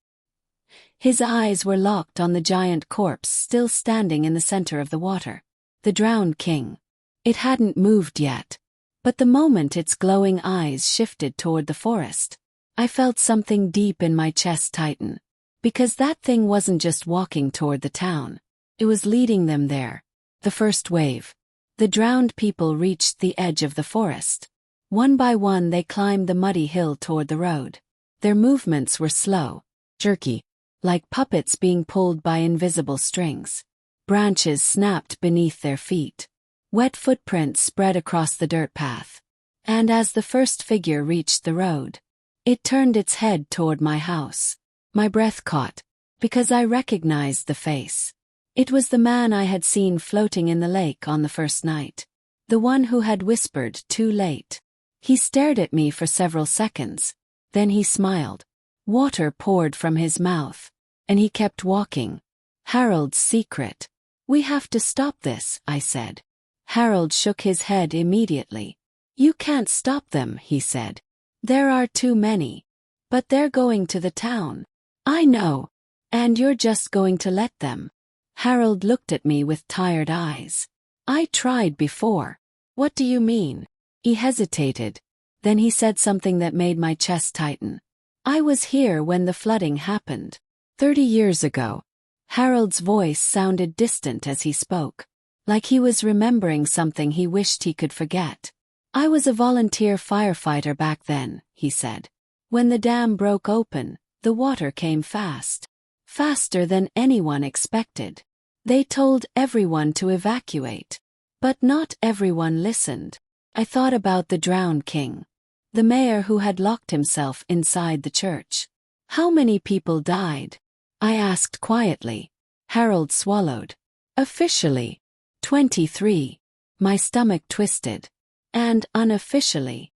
His eyes were locked on the giant corpse still standing in the center of the water. The drowned king. It hadn't moved yet. But the moment its glowing eyes shifted toward the forest, I felt something deep in my chest tighten. Because that thing wasn't just walking toward the town. It was leading them there. The first wave. The drowned people reached the edge of the forest. One by one they climbed the muddy hill toward the road. Their movements were slow, jerky, like puppets being pulled by invisible strings. Branches snapped beneath their feet. Wet footprints spread across the dirt path. And as the first figure reached the road, it turned its head toward my house. My breath caught, because I recognized the face. It was the man I had seen floating in the lake on the first night. The one who had whispered too late. He stared at me for several seconds. Then he smiled. Water poured from his mouth. And he kept walking. Harold's secret. We have to stop this, I said. Harold shook his head immediately. You can't stop them, he said. There are too many. But they're going to the town. I know. And you're just going to let them. Harold looked at me with tired eyes. I tried before. What do you mean? He hesitated. Then he said something that made my chest tighten. I was here when the flooding happened. 30 years ago. Harold's voice sounded distant as he spoke. Like he was remembering something he wished he could forget. I was a volunteer firefighter back then, he said. When the dam broke open, the water came fast. Faster than anyone expected. They told everyone to evacuate. But not everyone listened. I thought about the drowned king. The mayor who had locked himself inside the church. How many people died? I asked quietly. Harold swallowed. Officially. 23. My stomach twisted. And unofficially.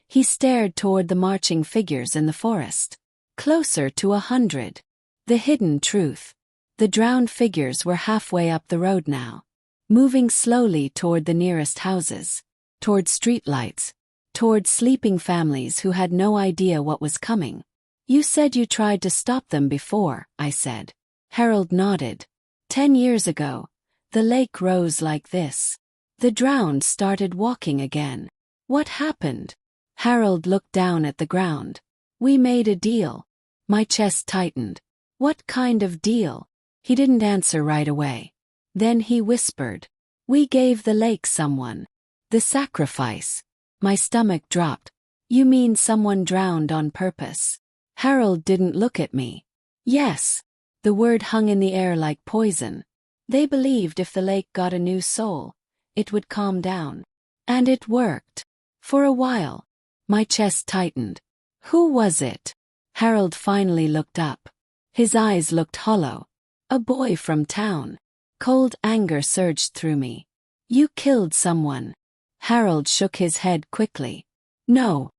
He stared toward the marching figures in the forest. Closer to 100. The hidden truth. The drowned figures were halfway up the road now. Moving slowly toward the nearest houses. Toward streetlights. Toward sleeping families who had no idea what was coming. You said you tried to stop them before, I said. Harold nodded. 10 years ago. The lake rose like this. The drowned started walking again. What happened? Harold looked down at the ground. We made a deal. My chest tightened. What kind of deal? He didn't answer right away. Then he whispered. We gave the lake someone. The sacrifice. My stomach dropped. You mean someone drowned on purpose? Harold didn't look at me. Yes. The word hung in the air like poison. They believed if the lake got a new soul, it would calm down. And it worked. For a while. My chest tightened. Who was it? Harold finally looked up. His eyes looked hollow. A boy from town. Cold anger surged through me. You killed someone. Harold shook his head quickly. No.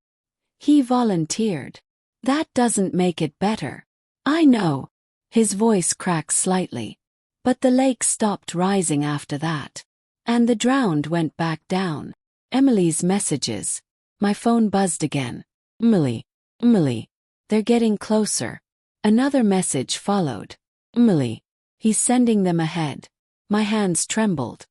He volunteered. That doesn't make it better. I know. His voice cracked slightly. But the lake stopped rising after that. And the drowned went back down. Emily's messages. My phone buzzed again. Emily. Emily. They're getting closer. Another message followed. Emily. He's sending them ahead. My hands trembled.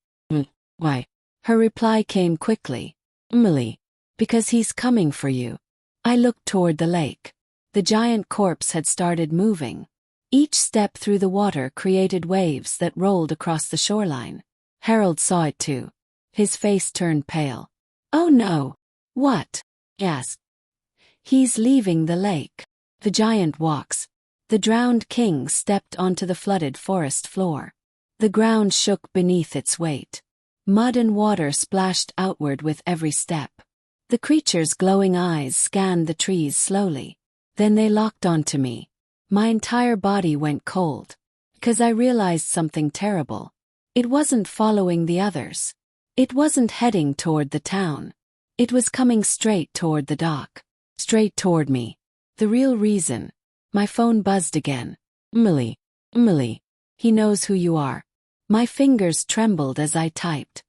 Why? Her reply came quickly. Emily. Because he's coming for you. I looked toward the lake. The giant corpse had started moving. Each step through the water created waves that rolled across the shoreline. Harold saw it too. His face turned pale. Oh no. What? He asked. He's leaving the lake. The giant walks. The drowned king stepped onto the flooded forest floor. The ground shook beneath its weight. Mud and water splashed outward with every step. The creature's glowing eyes scanned the trees slowly. Then they locked onto me. My entire body went cold. Because I realized something terrible. It wasn't following the others. It wasn't heading toward the town. It was coming straight toward the dock. Straight toward me. The real reason. My phone buzzed again. Emily. Emily. He knows who you are. My fingers trembled as I typed.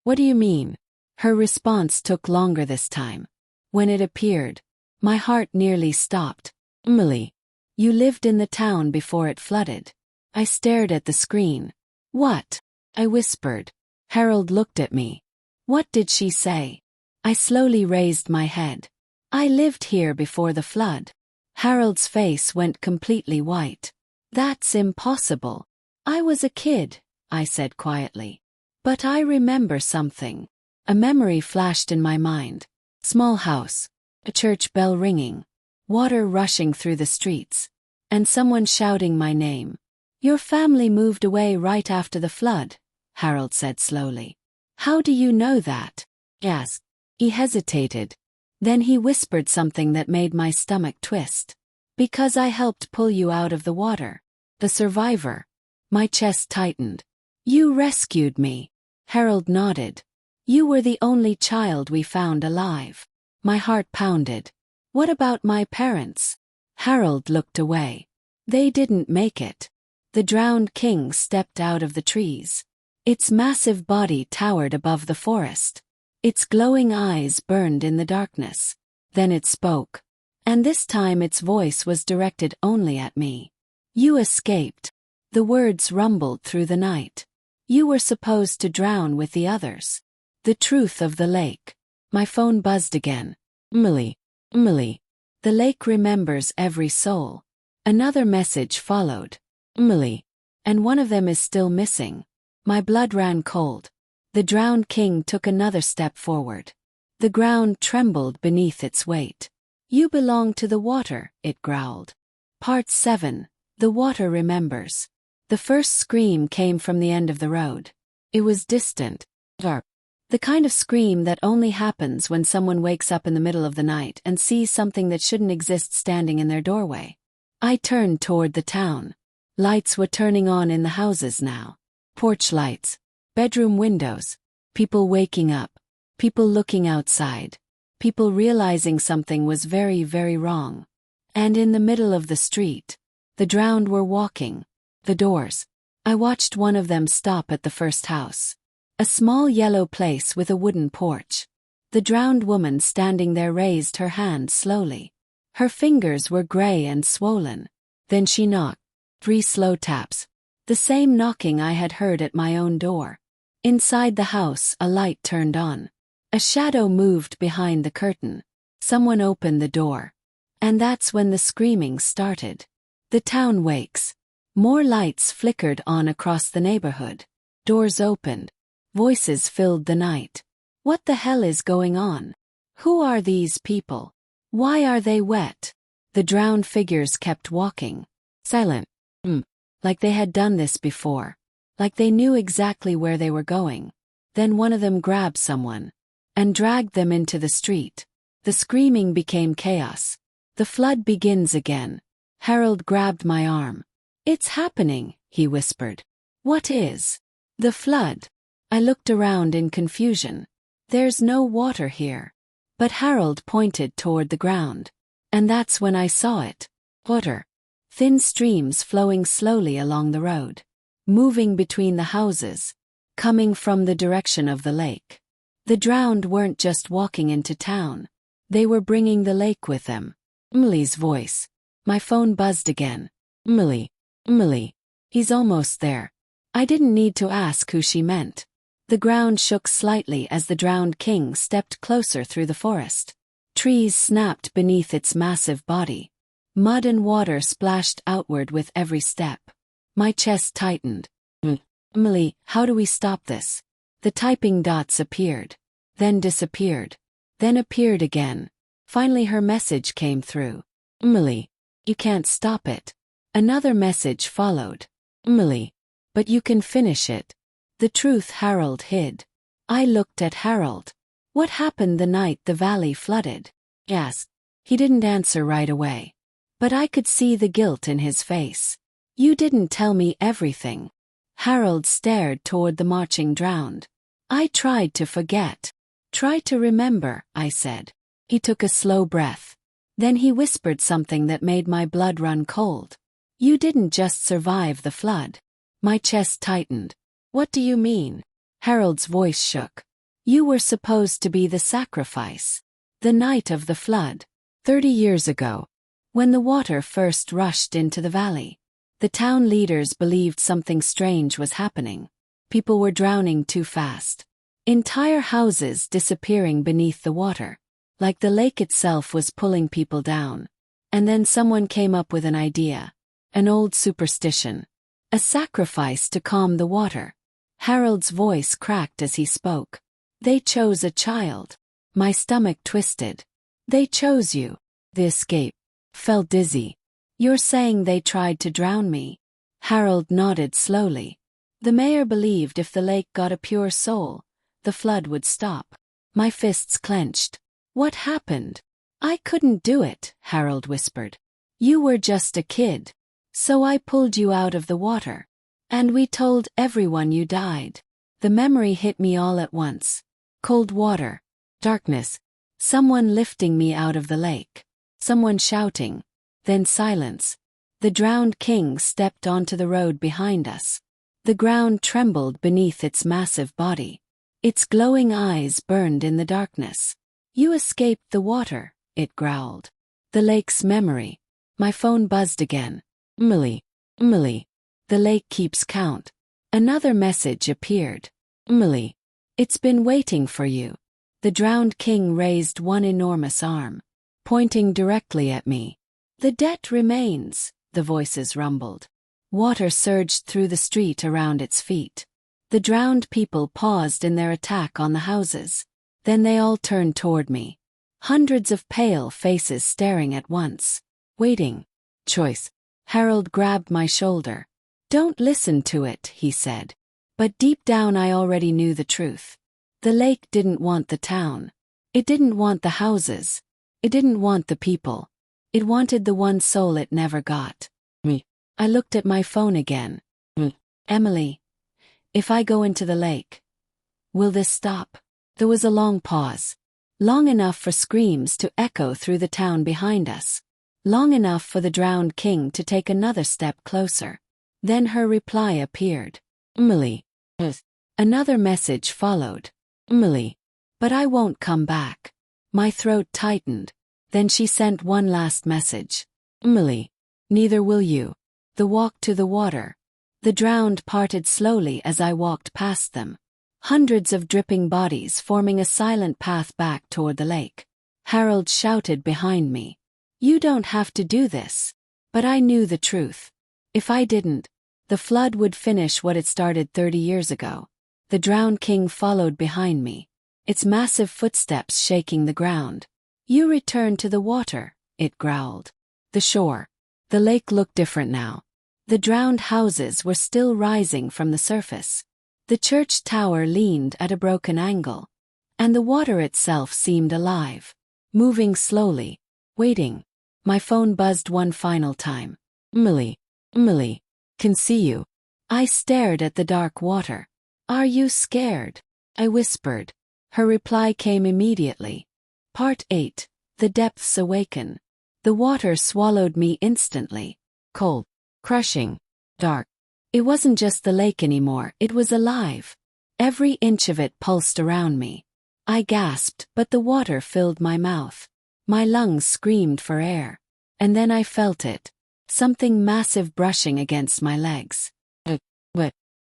What do you mean? Her response took longer this time. When it appeared, my heart nearly stopped. Emily. You lived in the town before it flooded. I stared at the screen. What? I whispered. Harold looked at me. What did she say? I slowly raised my head. I lived here before the flood. Harold's face went completely white. That's impossible. I was a kid, I said quietly. But I remember something. A memory flashed in my mind. Small house, a church bell ringing, water rushing through the streets, and someone shouting my name. Your family moved away right after the flood, Harold said slowly. How do you know that? Yes. He hesitated. Then he whispered something that made my stomach twist. Because I helped pull you out of the water. The survivor. My chest tightened. You rescued me. Harold nodded. You were the only child we found alive. My heart pounded. What about my parents? Harold looked away. They didn't make it. The drowned king stepped out of the trees. Its massive body towered above the forest. Its glowing eyes burned in the darkness. Then it spoke. And this time its voice was directed only at me. You escaped. The words rumbled through the night. You were supposed to drown with the others. The truth of the lake. My phone buzzed again. Emily. The lake remembers every soul. Another message followed. Emily. And one of them is still missing. My blood ran cold. The drowned king took another step forward. The ground trembled beneath its weight. You belong to the water, it growled. Part 7. The water remembers. The first scream came from the end of the road. It was distant, dark. The kind of scream that only happens when someone wakes up in the middle of the night and sees something that shouldn't exist standing in their doorway. I turned toward the town. Lights were turning on in the houses now. Porch lights. Bedroom windows. People waking up. People looking outside. People realizing something was very, very wrong. And in the middle of the street, the drowned were walking. The doors. I watched one of them stop at the first house. A small yellow place with a wooden porch. The drowned woman standing there raised her hand slowly. Her fingers were gray and swollen. Then she knocked. 3 slow taps. The same knocking I had heard at my own door. Inside the house, a light turned on. A shadow moved behind the curtain. Someone opened the door. And that's when the screaming started. The town wakes. More lights flickered on across the neighborhood. Doors opened. Voices filled the night. What the hell is going on? Who are these people? Why are they wet? The drowned figures kept walking. Silent. Like they had done this before. Like they knew exactly where they were going. Then one of them grabbed someone and dragged them into the street. The screaming became chaos. The flood begins again. Harold grabbed my arm. It's happening, he whispered. What is? The flood. I looked around in confusion. There's no water here. But Harold pointed toward the ground. And that's when I saw it. Water. Thin streams flowing slowly along the road. Moving between the houses. Coming from the direction of the lake. The drowned weren't just walking into town. They were bringing the lake with them. Emily's voice. My phone buzzed again. Emily. He's almost there. I didn't need to ask who she meant. The ground shook slightly as the drowned king stepped closer through the forest. Trees snapped beneath its massive body. Mud and water splashed outward with every step. My chest tightened. Emily, how do we stop this? The typing dots appeared. Then disappeared. Then appeared again. Finally her message came through. Emily, you can't stop it. Another message followed. Emily, but you can finish it. The truth Harold hid. I looked at Harold. What happened the night the valley flooded? Asked. He didn't answer right away. But I could see the guilt in his face. You didn't tell me everything. Harold stared toward the marching drowned. I tried to forget. Try to remember, I said. He took a slow breath. Then he whispered something that made my blood run cold. You didn't just survive the flood. My chest tightened. What do you mean? Harold's voice shook. You were supposed to be the sacrifice. The night of the flood. 30 years ago. When the water first rushed into the valley. The town leaders believed something strange was happening. People were drowning too fast. Entire houses disappearing beneath the water. like the lake itself was pulling people down. And then someone came up with an idea. An old superstition. A sacrifice to calm the water. Harold's voice cracked as he spoke. They chose a child. My stomach twisted. They chose you. The escape. Felt dizzy. You're saying they tried to drown me? Harold nodded slowly. The mayor believed if the lake got a pure soul, the flood would stop. My fists clenched. What happened? I couldn't do it, Harold whispered. You were just a kid. So I pulled you out of the water. And we told everyone you died. The memory hit me all at once. Cold water. Darkness. Someone lifting me out of the lake. Someone shouting. Then silence. The drowned king stepped onto the road behind us. The ground trembled beneath its massive body. Its glowing eyes burned in the darkness. You escaped the water, it growled. The lake's memory. My phone buzzed again. Emily. Emily. The lake keeps count. Another message appeared. Emily. It's been waiting for you. The drowned king raised one enormous arm, pointing directly at me. The debt remains, the voices rumbled. Water surged through the street around its feet. The drowned people paused in their attack on the houses. Then they all turned toward me. Hundreds of pale faces staring at once. Waiting. Choice. Harold grabbed my shoulder. Don't listen to it, he said. But deep down I already knew the truth. The lake didn't want the town. It didn't want the houses. It didn't want the people. It wanted the one soul it never got. Me. I looked at my phone again. Emily. If I go into the lake, will this stop? There was a long pause. Long enough for screams to echo through the town behind us. Long enough for the drowned king to take another step closer. Then her reply appeared. Emily. Another message followed. Emily. But I won't come back. My throat tightened. Then she sent one last message. Emily. Neither will you. The walk to the water. The drowned parted slowly as I walked past them. Hundreds of dripping bodies forming a silent path back toward the lake. Harold shouted behind me. You don't have to do this. But I knew the truth. If I didn't, the flood would finish what it started 30 years ago. The drowned king followed behind me, its massive footsteps shaking the ground. You return to the water, it growled. The shore. The lake looked different now. The drowned houses were still rising from the surface. The church tower leaned at a broken angle. And the water itself seemed alive. Moving slowly. Waiting. My phone buzzed one final time. Emily. Emily. Can see you. I stared at the dark water. Are you scared? I whispered. Her reply came immediately. Part 8. The depths awaken. The water swallowed me instantly. Cold. Crushing. Dark. It wasn't just the lake anymore, it was alive. Every inch of it pulsed around me. I gasped, but the water filled my mouth. My lungs screamed for air. And then I felt it. Something massive brushing against my legs.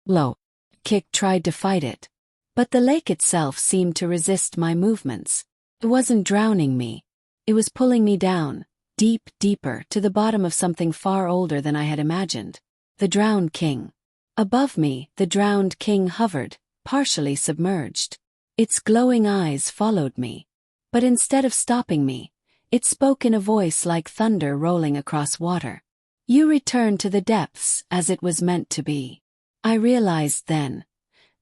Low. Kick tried to fight it. But the lake itself seemed to resist my movements. It wasn't drowning me. It was pulling me down, deeper, to the bottom of something far older than I had imagined. The drowned king. Above me, the drowned king hovered, partially submerged. Its glowing eyes followed me. But instead of stopping me, it spoke in a voice like thunder rolling across water. You return to the depths as it was meant to be. I realized then.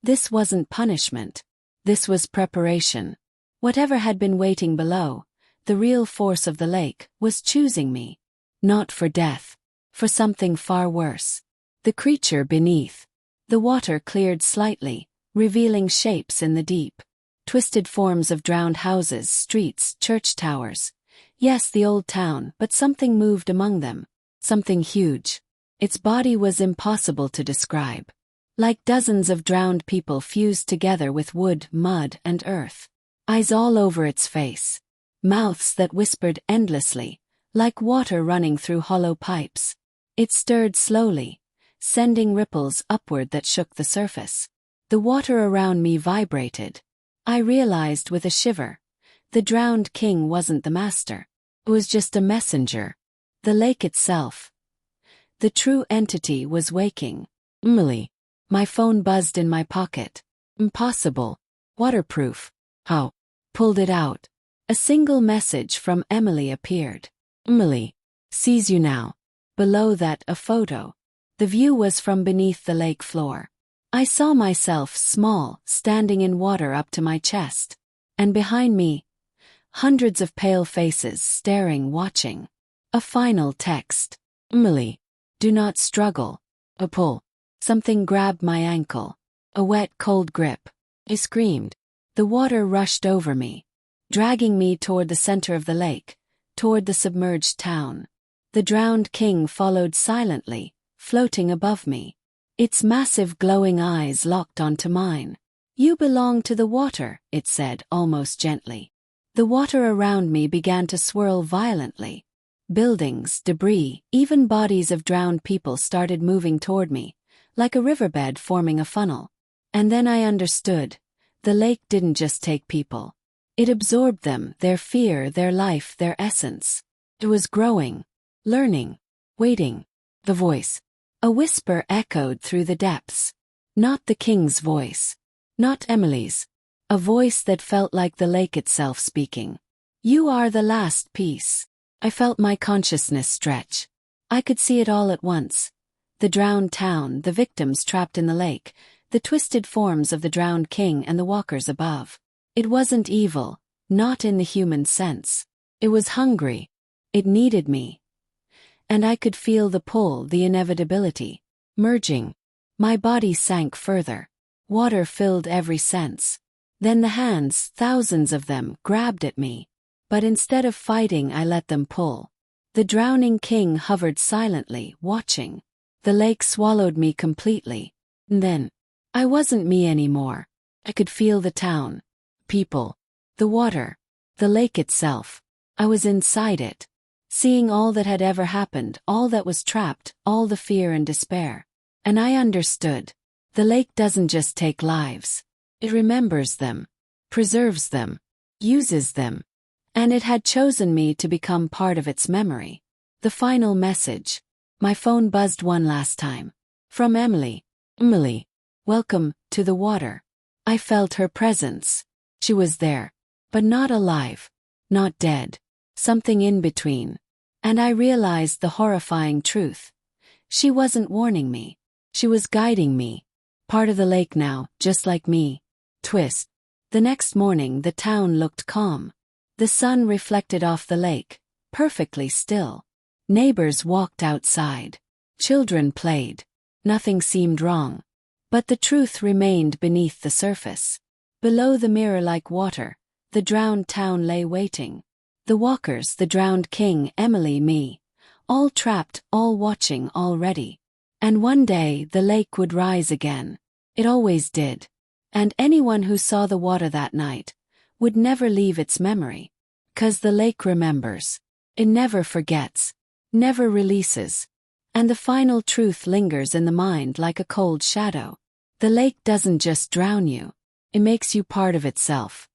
This wasn't punishment. This was preparation. Whatever had been waiting below, the real force of the lake, was choosing me. Not for death. For something far worse. The creature beneath. The water cleared slightly, revealing shapes in the deep. Twisted forms of drowned houses, streets, church towers. Yes, the old town, but something moved among them. Something huge. Its body was impossible to describe. Like dozens of drowned people fused together with wood, mud, and earth. Eyes all over its face. Mouths that whispered endlessly, like water running through hollow pipes. It stirred slowly, sending ripples upward that shook the surface. The water around me vibrated. I realized with a shiver. The drowned king wasn't the master. It was just a messenger. The lake itself. The true entity was waking. Emily. My phone buzzed in my pocket. Impossible. Waterproof. How? Pulled it out. A single message from Emily appeared. Emily. Sees you now. Below that, a photo. The view was from beneath the lake floor. I saw myself small, standing in water up to my chest. And behind me, hundreds of pale faces staring, watching. A final text. Emily. Do not struggle. A pull. Something grabbed my ankle. A wet, cold grip. I screamed. The water rushed over me, dragging me toward the center of the lake, toward the submerged town. The drowned king followed silently, floating above me. Its massive glowing eyes locked onto mine. You belong to the water, it said almost gently. The water around me began to swirl violently. Buildings, debris, even bodies of drowned people started moving toward me, like a riverbed forming a funnel. And then I understood. The lake didn't just take people. It absorbed them, their fear, their life, their essence. It was growing, learning, waiting. The voice. A whisper echoed through the depths. Not the king's voice. Not Emily's. A voice that felt like the lake itself speaking. You are the last piece. I felt my consciousness stretch. I could see it all at once. The drowned town, the victims trapped in the lake, the twisted forms of the drowned king and the walkers above. It wasn't evil, not in the human sense. It was hungry. It needed me. And I could feel the pull, the inevitability. Merging. My body sank further. Water filled every sense. Then the hands, thousands of them, grabbed at me. But instead of fighting, I let them pull. The drowning king hovered silently, watching. The lake swallowed me completely. And then, I wasn't me anymore. I could feel the town, people, the water, the lake itself. I was inside it, seeing all that had ever happened, all that was trapped, all the fear and despair. And I understood. The lake doesn't just take lives. It remembers them, preserves them, uses them. And it had chosen me to become part of its memory. The final message. My phone buzzed one last time. From Emily. Emily. Welcome to the water. I felt her presence. She was there. But not alive. Not dead. Something in between. And I realized the horrifying truth. She wasn't warning me. She was guiding me. Part of the lake now, just like me. Twist. The next morning the town looked calm. The sun reflected off the lake, perfectly still. Neighbors walked outside. Children played. Nothing seemed wrong. But the truth remained beneath the surface. Below the mirror-like water, the drowned town lay waiting. The walkers, the drowned king, Emily, me. All trapped, all watching, all ready. And one day the lake would rise again. It always did. And anyone who saw the water that night would never leave its memory. 'Cause the lake remembers. It never forgets. Never releases. And the final truth lingers in the mind like a cold shadow. The lake doesn't just drown you. It makes you part of itself.